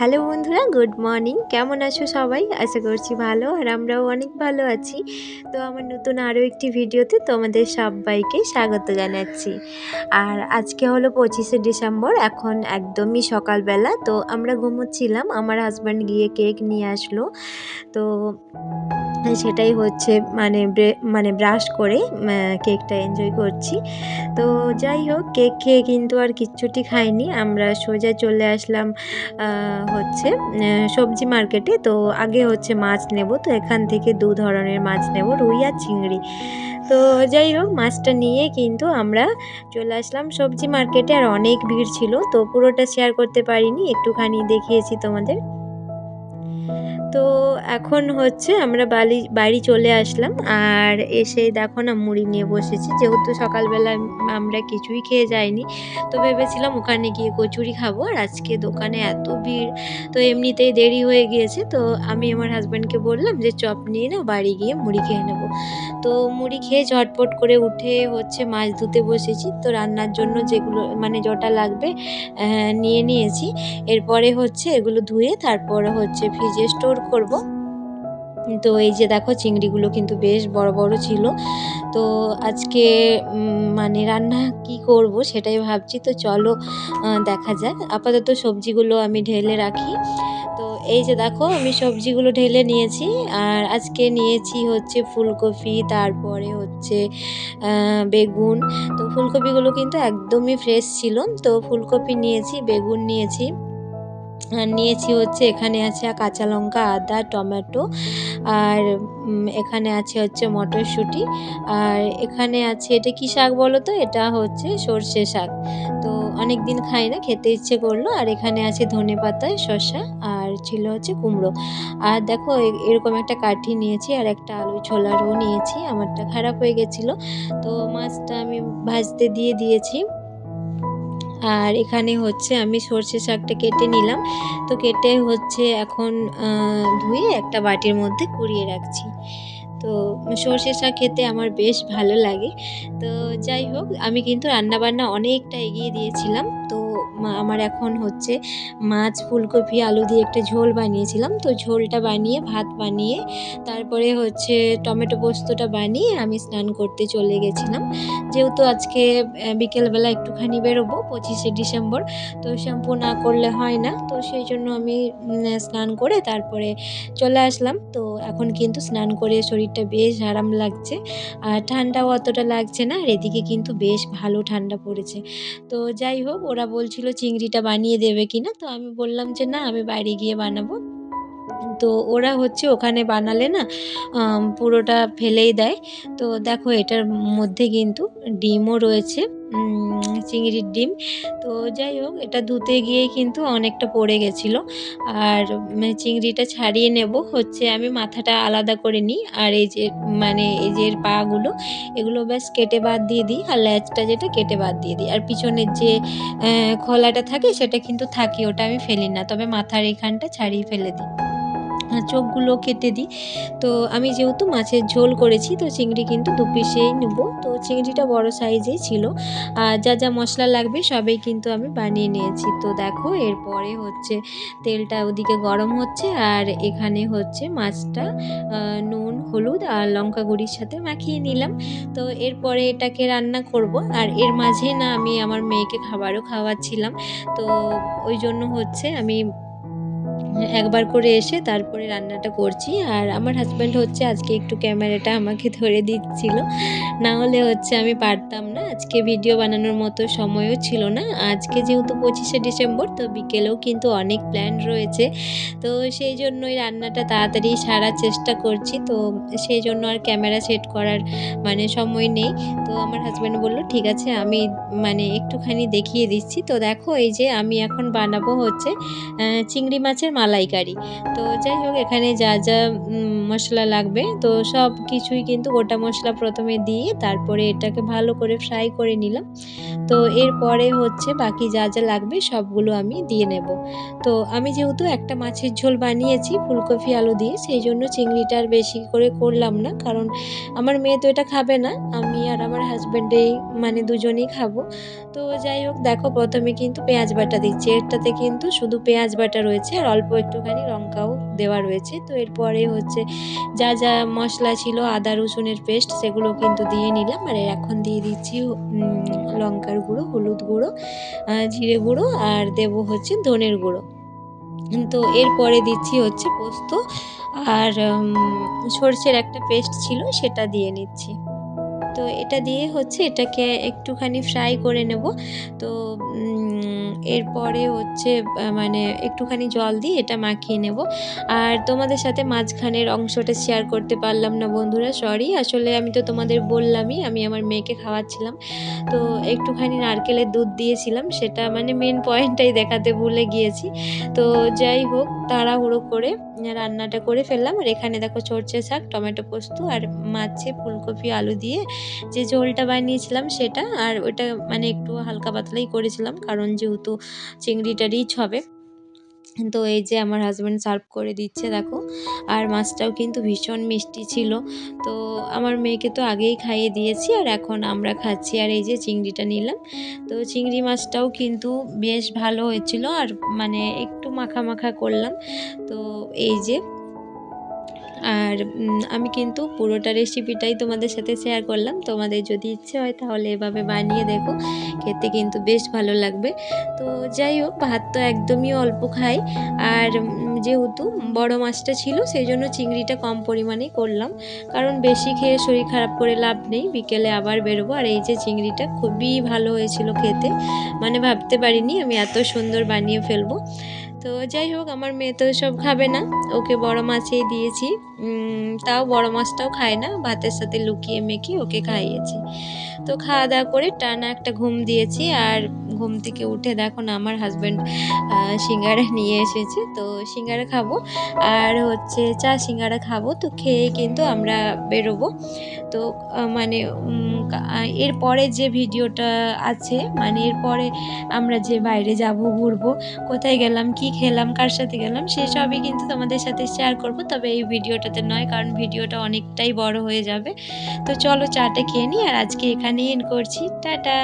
Hello বন্ধুরা, good morning. কেমন আছো সবাই? আশা করছি ভালো, আর আমরাও অনেক ভালো আছি। তো আমার নতুন আরও একটি ভিডিওতে তোমাদের সবাইকে স্বাগত জানাচ্ছি। আর আজকে হলো 25শে ডিসেম্বর, এখন একদমই সকালবেলা। তো আমরা ঘুমোচ্ছিলাম, আমার হাজব্যান্ড গিয়ে কেক নিয়ে আসলো। তো সেটাই হচ্ছে মানে ব্রাশ করে কেকটা এনজয় করছি। তো যাই হোক, কেক খেয়ে কিন্তু আর কিচ্ছুটি খাইনি। আমরা সোজা চলে আসলাম হচ্ছে সবজি মার্কেটে। তো আগে হচ্ছে মাছ নেব, তো এখান থেকে দু ধরনের মাছ নেব, রুই আর চিংড়ি। তো যাই হোক, মাছটা নিয়ে কিন্তু আমরা চলে আসলাম সবজি মার্কেটে। আর অনেক ভিড় ছিল, তো পুরোটা শেয়ার করতে পারিনি, একটুখানি দেখিয়েছি তোমাদের। তো এখন হচ্ছে আমরা বাড়ি চলে আসলাম। আর এসে দেখো না, মুড়ি নিয়ে বসেছি। যেহেতু সকালবেলা আমরা কিছুই খেয়ে যাইনি, তো ভেবেছিলাম ওখানে গিয়ে কচুরি খাবো। আর আজকে দোকানে এত ভিড়, তো এমনিতেই দেরি হয়ে গিয়েছে। তো আমি আমার হাজব্যান্ডকে বললাম যে চপ নিয়ে না, বাড়ি গিয়ে মুড়ি খেয়ে নেবো। তো মুড়ি খেয়ে ঝটপট করে উঠে হচ্ছে মাছ ধুতে বসেছি। তো রান্নার জন্য যেগুলো যটা লাগবে নিয়ে নিয়েছি। এরপরে হচ্ছে এগুলো ধুয়ে তারপর হচ্ছে ফ্রিজে স্টোর করব। তো এই যে দেখো, চিংড়িগুলো কিন্তু বেশ বড় বড় ছিল। তো আজকে রান্না কি করব সেটাই ভাবছি। তো চলো দেখা যাক। আপাতত সবজিগুলো আমি ঢেলে রাখি। তো এই যে দেখো, আমি সবজিগুলো ঢেলে নিয়েছি। আর আজকে নিয়েছি হচ্ছে ফুলকপি, তারপরে হচ্ছে বেগুন। তো ফুলকপিগুলো কিন্তু একদমই ফ্রেশ ছিল। তো ফুলকপি নিয়েছি, বেগুন নিয়েছি, আর নিয়েছি হচ্ছে এখানে আছে কাঁচা লঙ্কা, আদা, টমেটো, আর এখানে আছে হচ্ছে মটরশুঁটি, আর এখানে আছে, এটা কি শাক বলো তো? এটা হচ্ছে সর্ষে শাক। তো অনেক দিন খাই না, খেতে ইচ্ছে করলো। আর এখানে আছে ধনেপাতা, শসা, আর ছিল হচ্ছে কুমড়ো। আর দেখো, এরকম একটা কাঠি নিয়েছি, আর একটা আলু ছোলারও নিয়েছি। আমারটা খারাপ হয়ে গেছিলো, তো মাছটা আমি ভাজতে দিয়ে দিয়েছি। আর এখানে হচ্ছে আমি সর্ষে শাকটা কেটে নিলাম। তো কেটে হচ্ছে এখন ধুয়ে একটা বাটির মধ্যে কুড়িয়ে রাখছি। তো সর্ষে শাক খেতে আমার বেশ ভালো লাগে। তো যাই হোক, আমি কিন্তু রান্নাবান্না অনেকটা এগিয়ে দিয়েছিলাম। তো আমার এখন হচ্ছে মাছ, ফুলকপি, আলু দিয়ে একটা ঝোল বানিয়েছিলাম। তো ঝোলটা বানিয়ে, ভাত বানিয়ে, তারপরে হচ্ছে টমেটো পোস্তটা বানিয়ে আমি স্নান করতে চলে গেছিলাম। যেহেতু আজকে বিকেলবেলা একটুখানি বেরোবো, 25শে ডিসেম্বর, তো শ্যাম্পু না করলে হয় না। তো সেই জন্য আমি স্নান করে তারপরে চলে আসলাম। তো এখন কিন্তু স্নান করে শরীরটা বেশ আরাম লাগছে, আর ঠান্ডাও অতটা লাগছে না। আর এদিকে কিন্তু বেশ ভালো ঠান্ডা পড়েছে। তো যাই হোক, ওরা বলছিল চিংড়িটা বানিয়ে দেবে কিনা। তো আমি বললাম যে না, আমি বাইরে গিয়ে বানাবো। তো ওরা হচ্ছে ওখানে বানালে না পুরোটা ফেলেই দেয়। তো দেখো, এটার মধ্যে কিন্তু ডিমও রয়েছে, চিংড়ির ডিম। তো যাই হোক, এটা ধুতে গিয়ে কিন্তু অনেকটা পড়ে গেছিলো। আর চিংড়িটা ছাড়িয়ে নেব হচ্ছে, আমি মাথাটা আলাদা করে নিই। আর এই যে এর পাগুলো, এগুলো ব্যাস কেটে বাদ দিয়ে দিই। আর লেজটা যেটা কেটে বাদ দিয়ে দিই। আর পিছনের যে খোলাটা থাকে সেটা কিন্তু থাকে, ওটা আমি ফেলি না, তবে মাথার এইখানটা ছাড়িয়ে ফেলে দিই। চোখগুলো কেটে দিই। তো আমি যেহেতু মাছের ঝোল করেছি, তো চিংড়ি কিন্তু দু পিসেই নেব। তো চিংড়িটা বড় সাইজেই ছিল। আর যা যা মশলা লাগবে সবই কিন্তু আমি বানিয়ে নিয়েছি। তো দেখো, এরপরে হচ্ছে তেলটা ওদিকে গরম হচ্ছে, আর এখানে হচ্ছে মাছটা নুন, হলুদ আর লঙ্কা গুঁড়ির সাথে মাখিয়ে নিলাম। তো এরপরে এটাকে রান্না করব। আর এর মাঝে না, আমি আমার মেয়েকে খাবারও খাওয়াচ্ছিলাম। তো ওই জন্য হচ্ছে আমি একবার করে এসে তারপরে রান্নাটা করছি। আর আমার হাজব্যান্ড হচ্ছে আজকে একটু ক্যামেরাটা আমাকে ধরে দিচ্ছিল, না হলে হচ্ছে আমি পারতাম না। আজকে ভিডিও বানানোর মতো সময়ও ছিল না। আজকে যেহেতু 25শে ডিসেম্বর, তো বিকেলেও কিন্তু অনেক প্ল্যান রয়েছে। তো সেই জন্যই রান্নাটা তাড়াতাড়ি সারার চেষ্টা করছি। তো সেই জন্য আর ক্যামেরা সেট করার সময় নেই। তো আমার হাজব্যান্ড বললো ঠিক আছে, আমি একটুখানি দেখিয়ে দিচ্ছি। তো দেখো, এই যে আমি এখন বানাবো হচ্ছে চিংড়ি মাছের মালাইকারি। তো যাই হোক, এখানে যা যা মশলা লাগবে তো সব কিছুই কিন্তু গোটা মশলা প্রথমে দিয়ে তারপরে এটাকে ভালো করে ফ্রাই করে নিলাম। তো এরপরে হচ্ছে বাকি যা যা লাগবে সবগুলো আমি দিয়ে নেব। তো আমি যেহেতু একটা মাছের ঝোল বানিয়েছি ফুলকপি আলু দিয়ে, সেই জন্য চিংড়িটা আর বেশি করে করলাম না, কারণ আমার মেয়ে তো এটা খাবে না, আমি আর আমার হাজব্যান্ডেই মানে দুজনেই খাবো। তো যাই হোক, দেখো প্রথমে কিন্তু পেঁয়াজ বাটা দিচ্ছি, এটাতে কিন্তু শুধু পেঁয়াজ বাটা রয়েছে আর অল্প একটুখানি লঙ্কাও দেওয়া রয়েছে। তো এরপরে হচ্ছে যা যা মশলা ছিল আদা রসুনের পেস্ট সেগুলো কিন্তু দিয়ে নিলাম। আর এখন দিয়ে দিচ্ছি লঙ্কার গুঁড়ো, হলুদ গুঁড়ো, জিরে গুঁড়ো আর দেব হচ্ছে ধনের গুঁড়ো। তো এরপরে দিচ্ছি হচ্ছে পোস্ত আর সরষের একটা পেস্ট ছিল সেটা দিয়ে নিচ্ছি। তো এটা দিয়ে হচ্ছে এটাকে একটুখানি ফ্রাই করে নেব। তো এরপরে হচ্ছে মানে একটুখানি জল দিয়ে এটা মাখিয়ে নেব। আর তোমাদের সাথে মাঝখানের অংশটা শেয়ার করতে পারলাম না বন্ধুরা, সরি। আসলে আমি তো তোমাদের বললামই আমি আমার মেয়েকে খাওয়াচ্ছিলাম, তো একটুখানি নারকেলের দুধ দিয়েছিলাম, সেটা মানে মেন পয়েন্টটাই দেখাতে ভুলে গিয়েছি। তো যাই হোক, তাড়াহুড়ো করে রান্নাটা করে ফেললাম। আর এখানে দেখো সরষে শাক, টমেটো পোস্ত আর মাছে ফুলকপি আলু দিয়ে যে ঝোলটা বানিয়েছিলাম সেটা, আর ওটা মানে একটু হালকা পাতলাই করেছিলাম কারণ যেহেতু চিংড়িটা রিচ হবে। তো এই যে আমার হাজব্যান্ড সার্ভ করে দিচ্ছে দেখো। আর মাছটাও কিন্তু ভীষণ মিষ্টি ছিল। তো আমার মেয়েকে তো আগেই খাইয়ে দিয়েছি আর এখন আমরা খাচ্ছি। আর এই যে চিংড়িটা নিলাম, তো চিংড়ি মাছটাও কিন্তু বেশ ভালো হয়েছিল, আর মানে একটু মাখা মাখা করলাম। তো এই যে, আর আমি কিন্তু পুরোটা রেসিপিটাই তোমাদের সাথে শেয়ার করলাম। তোমাদের যদি ইচ্ছে হয় তাহলে এভাবে বানিয়ে দেখো, খেতে কিন্তু বেশ ভালো লাগবে। তো যাই হোক, ভাত তো একদমই অল্প খাই, আর যেহেতু বড় মাছটা ছিল সেই জন্য চিংড়িটা কম পরিমাণেই করলাম, কারণ বেশি খেয়ে শরীর খারাপ করে লাভ নেই, বিকেলে আবার বেরোবো। আর এই যে চিংড়িটা খুবই ভালো হয়েছিল খেতে, মানে ভাবতে পারিনি আমি এত সুন্দর বানিয়ে ফেলবো। তো যাই হোক, আমার মেয়ে তো সব খাবে না, ওকে বড় মাছই দিয়েছি। তাও বড় মাছটাও খায় না, ভাতের সাথে লুকিয়ে মেখে ওকে খাইয়েছি। তো খাওয়া দাওয়া করে টানা একটা ঘুম দিয়েছি। আর ঘুম থেকে উঠে দেখো না আমার হাজব্যান্ড সিঙ্গারা নিয়ে এসেছে, তো সিঙ্গারা খাবো আর হচ্ছে চা সিঙ্গারা খাবো। তো খেয়ে কিন্তু আমরা বেরোবো। তো মানে এরপরে যে ভিডিওটা আছে, মানে এরপরে আমরা যে বাইরে যাব, ঘুরবো, কোথায় গেলাম, কি খেলাম, কার সাথে গেলাম, সেসবই কিন্তু তোমাদের সাথে শেয়ার করব, তবে এই ভিডিওটাতে নয়, কারণ ভিডিওটা অনেকটাই বড় হয়ে যাবে। তো চলো চাটা খেয়ে নিই, আর আজকে এখানেই এন্ড করছি। টাটা।